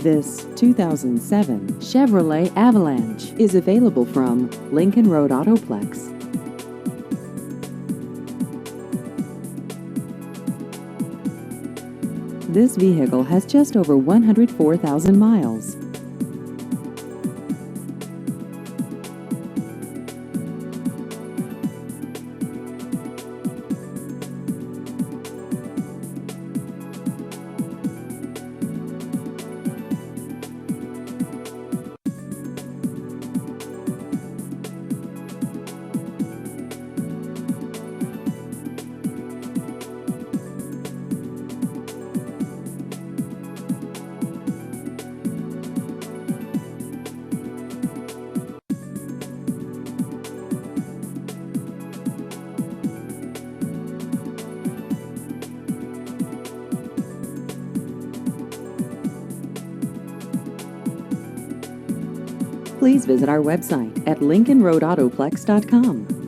This 2007 Chevrolet Avalanche is available from Lincoln Road Autoplex. This vehicle has just over 104,000 miles. Please visit our website at lincolnroadautoplex.com.